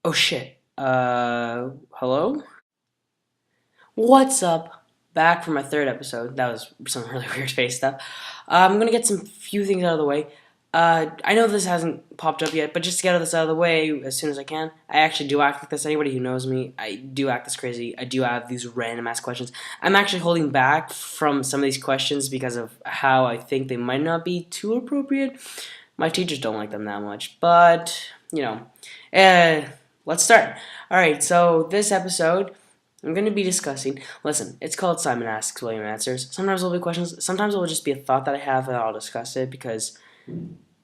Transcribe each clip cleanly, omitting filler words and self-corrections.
Oh shit. Hello? What's up? Back for my third episode. That was some really weird face stuff. I'm gonna get some few things out of the way. I know this hasn't popped up yet, but just to get this out of the way as soon as I can, I actually do act like this. Anybody who knows me, I do act this crazy. I do have these random ass questions. I'm actually holding back from some of these questions because of how I think they might not be too appropriate. My teachers don't like them that much, but you know, let's start. All right, so this episode I'm going to be discussing. Listen, it's called Simon Asks, William Answers. Sometimes there'll be questions. Sometimes it will just be a thought that I have, and I'll discuss it because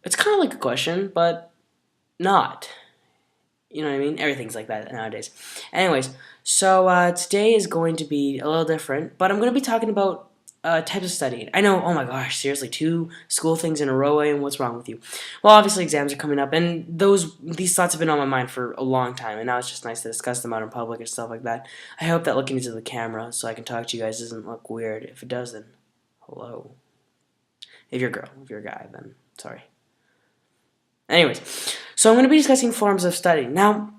it's kind of like a question, but not. You know what I mean? Everything's like that nowadays. Anyways, so today is going to be a little different, but I'm going to be talking about types of studying. I know, oh my gosh, seriously, two school things in a row, and what's wrong with you? Well, obviously exams are coming up, and these thoughts have been on my mind for a long time, and now it's just nice to discuss them out in public and stuff like that. I hope that looking into the camera so I can talk to you guys doesn't look weird. If it does, then hello. If you're a girl, if you're a guy, then sorry. Anyways, so I'm going to be discussing forms of studying. Now,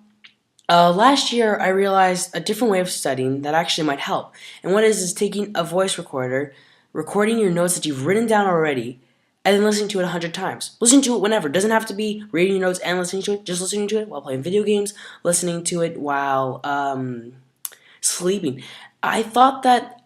last year I realized a different way of studying that actually might help. And what is taking a voice recorder, recording your notes that you've written down already, and then listening to it 100 times. Listening to it whenever. It doesn't have to be reading your notes and listening to it. Just listening to it while playing video games, listening to it while sleeping. I thought that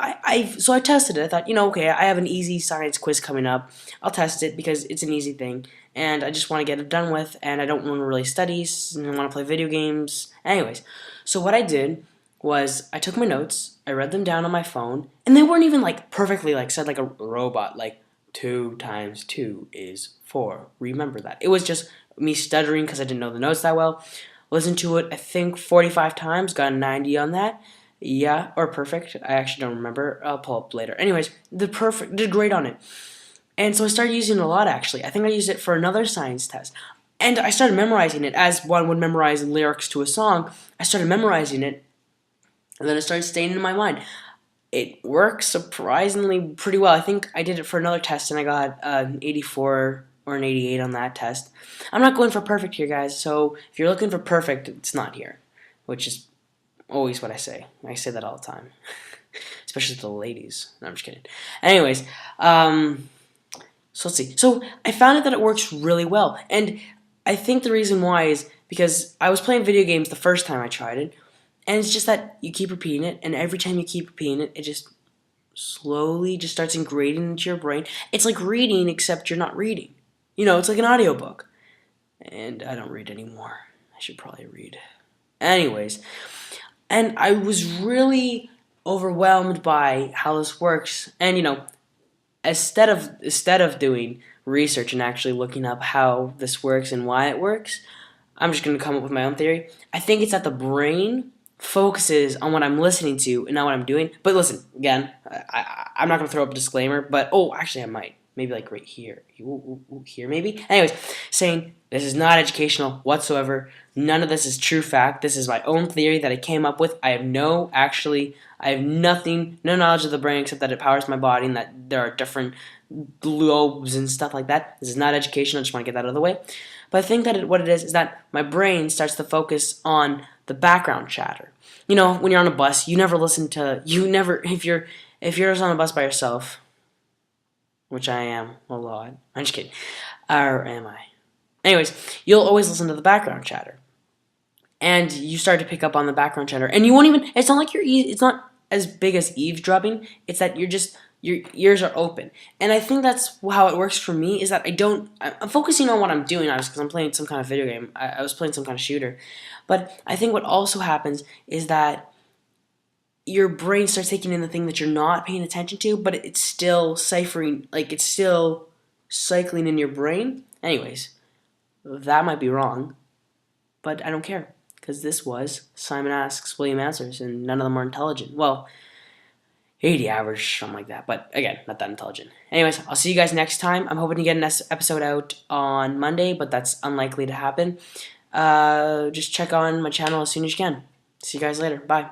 so I tested it. I thought, okay, I have an easy science quiz coming up. I'll test it because it's an easy thing, and I just want to get it done with, and I don't want to really study, and I want to play video games. Anyways, so what I did was I took my notes, I read them down on my phone, and they weren't even like perfectly like said like a robot, like 2 times 2 is 4. Remember that. It was just me stuttering because I didn't know the notes that well. Listened to it, I think 45 times, got a 90 on that. Yeah, or perfect. I actually don't remember. I'll pull up later. Anyways, the perfect did great on it. And so I started using it a lot actually. I think I used it for another science test. And I started memorizing it as one would memorize lyrics to a song. I started memorizing it, and then it started staying in my mind. It works surprisingly pretty well. I think I did it for another test and I got an 84 or an 88 on that test. I'm not going for perfect here, guys, so if you're looking for perfect, it's not here, which is always what I say. I say that all the time, especially to the ladies. No, I'm just kidding. Anyways, so let's see. So I found out that it works really well, and I think the reason why is because I was playing video games the first time I tried it, and it's just that you keep repeating it, and every time you keep repeating it, it just slowly just starts ingraining into your brain. It's like reading, except you're not reading. It's like an audiobook. And I don't read anymore. I should probably read. Anyways, and I was really overwhelmed by how this works. And instead of doing research and actually looking up how this works and why it works, I'm just going to come up with my own theory. I think it's that the brain focuses on what I'm listening to and not what I'm doing. But listen, again, I'm not going to throw up a disclaimer, but actually I might. Maybe like right here. Here maybe? Anyways, saying this is not educational whatsoever. None of this is true fact. This is my own theory that I came up with. I have no knowledge of the brain except that it powers my body and that there are different lobes and stuff like that. This is not educational. I just want to get that out of the way. But I think that what it is that my brain starts to focus on the background chatter. When you're on a bus, if you're just on a bus by yourself, which I am a lot. I'm just kidding. Or am I? Anyways, you'll always listen to the background chatter. And you start to pick up on the background chatter. And you won't even, it's not like it's not as big as eavesdropping. It's that your ears are open. And I think that's how it works for me, is that I'm focusing on what I'm doing, obviously, because I'm playing some kind of video game. I was playing some kind of shooter. But I think what also happens is that your brain starts taking in the thing that you're not paying attention to, but it's still ciphering, like it's still cycling in your brain. Anyways, that might be wrong, but I don't care, because this was Simon Asks, William Answers, and none of them are intelligent. Well, 80 average, something like that, but again, not that intelligent. Anyways, I'll see you guys next time. I'm hoping to get an episode out on Monday, but that's unlikely to happen. Just check on my channel as soon as you can. See you guys later. Bye.